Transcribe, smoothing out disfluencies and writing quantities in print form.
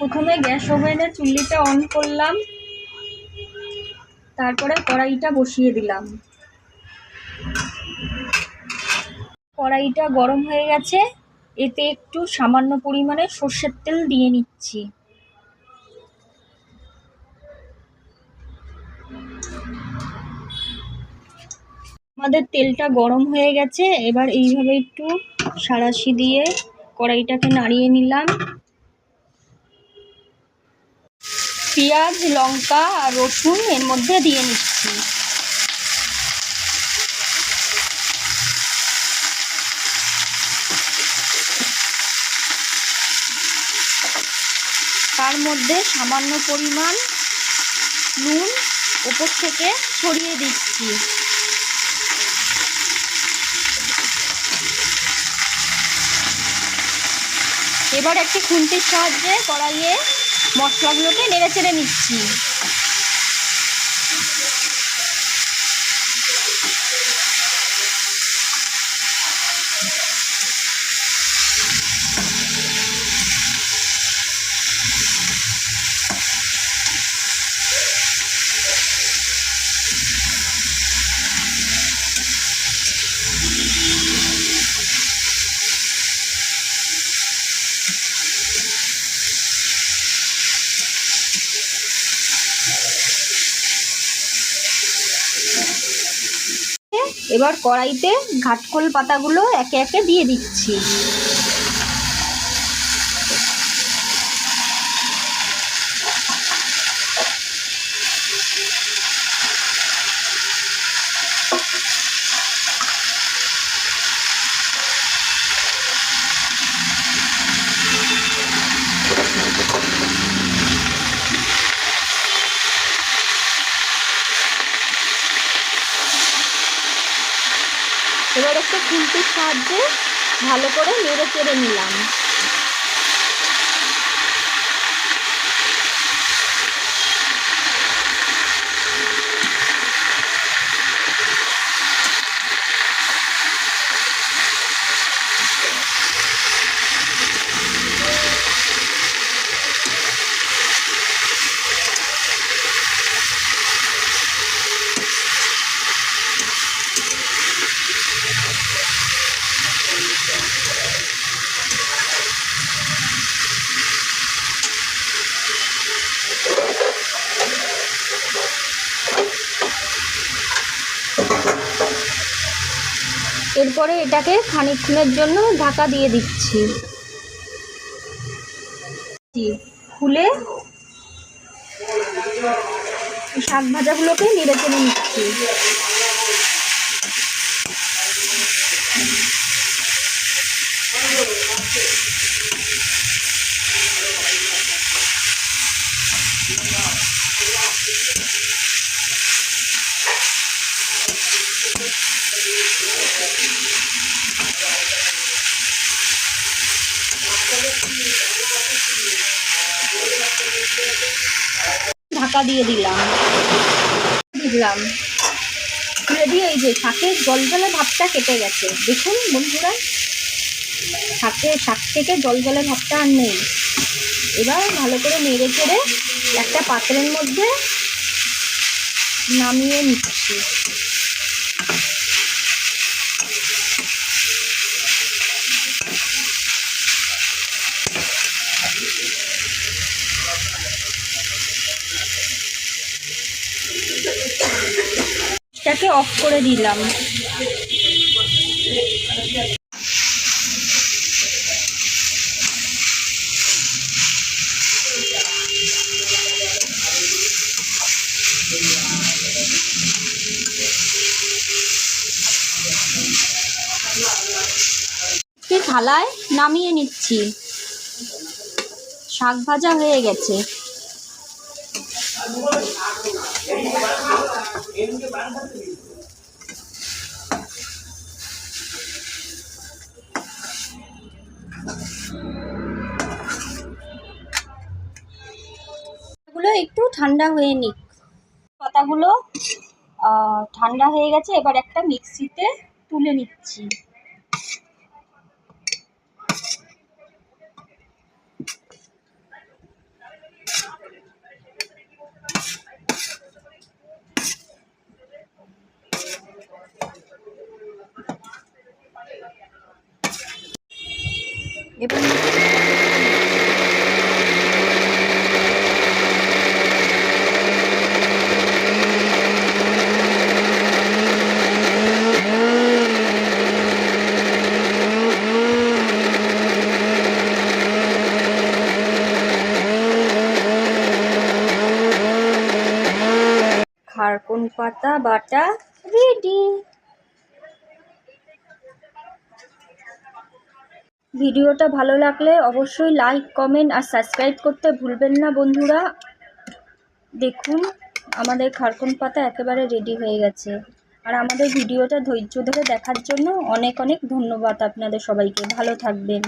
প্রথমে গ্যাস ওভেনে চুল্লিটা অন করলাম, তারপরে কড়াইটা বসিয়ে দিলাম। কড়াইটা গরম হয়ে গেছে, এতে একটু সামান্য পরিমাণে সর্ষের তেল দিয়ে নিচ্ছি। আমাদের তেলটা গরম হয়ে গেছে, এবার এইভাবে একটু সাঁড়াশি দিয়ে কড়াইটাকে নাড়িয়ে নিলাম। পেঁয়াজ, লঙ্কা আর রসুন এর মধ্যে দিয়ে নিচ্ছি। তার মধ্যে সামান্য পরিমাণ নুন উপর থেকে ছড়িয়ে দিচ্ছি। এবার একটি খুন্তির সাহায্যে কড়াইয়ে মশলাগুলোকে নেড়ে চেড়ে নিচ্ছি। এবার কড়াইতে ঘাটকোল পাতাগুলো একে একে দিয়ে দিচ্ছি। এবার একটু খুন্তির সাহায্যে ভালো করে নেড়ে চেড়ে নিলাম। এরপরে এটাকে খানিকক্ষণের জন্য ঢাকা দিয়ে দিচ্ছি। খুলে শাক ভাজাগুলোকে নেড়ে চেড়ে নিচ্ছি। ঢাকা দিয়ে দিলাম। খুলে দিয়ে এই যে শাকের জলজলে ভাবটা কেটে গেছে, দেখুন বন্ধুরা, শাক থেকে জলজলে ভাবটা আর নেই। এবার ভালো করে নেড়ে চেড়ে একটা পাত্রের মধ্যে নামিয়ে নিচ্ছি। এটাকে অফ করে দিলাম। থালায় নামিয়ে নিচ্ছি। শাক ভাজা হয়ে গেছে। এগুলো একটু ঠান্ডা হয়ে নিক। পাতাগুলো ঠান্ডা হয়ে গেছে, এবার একটা মিক্সিতে তুলে নিচ্ছি। এবার খারকুন পাতা বাটা রেডি। ভিডিওটা ভালো লাগলে অবশ্যই লাইক, কমেন্ট আর সাবস্ক্রাইব করতে ভুলবেন না বন্ধুরা। দেখুন আমাদের খারকুন পাতা একেবারে রেডি হয়ে গেছে। আর আমাদের ভিডিওটা ধৈর্য ধরে দেখার জন্য অনেক অনেক ধন্যবাদ আপনাদের সবাইকে। ভালো থাকবেন।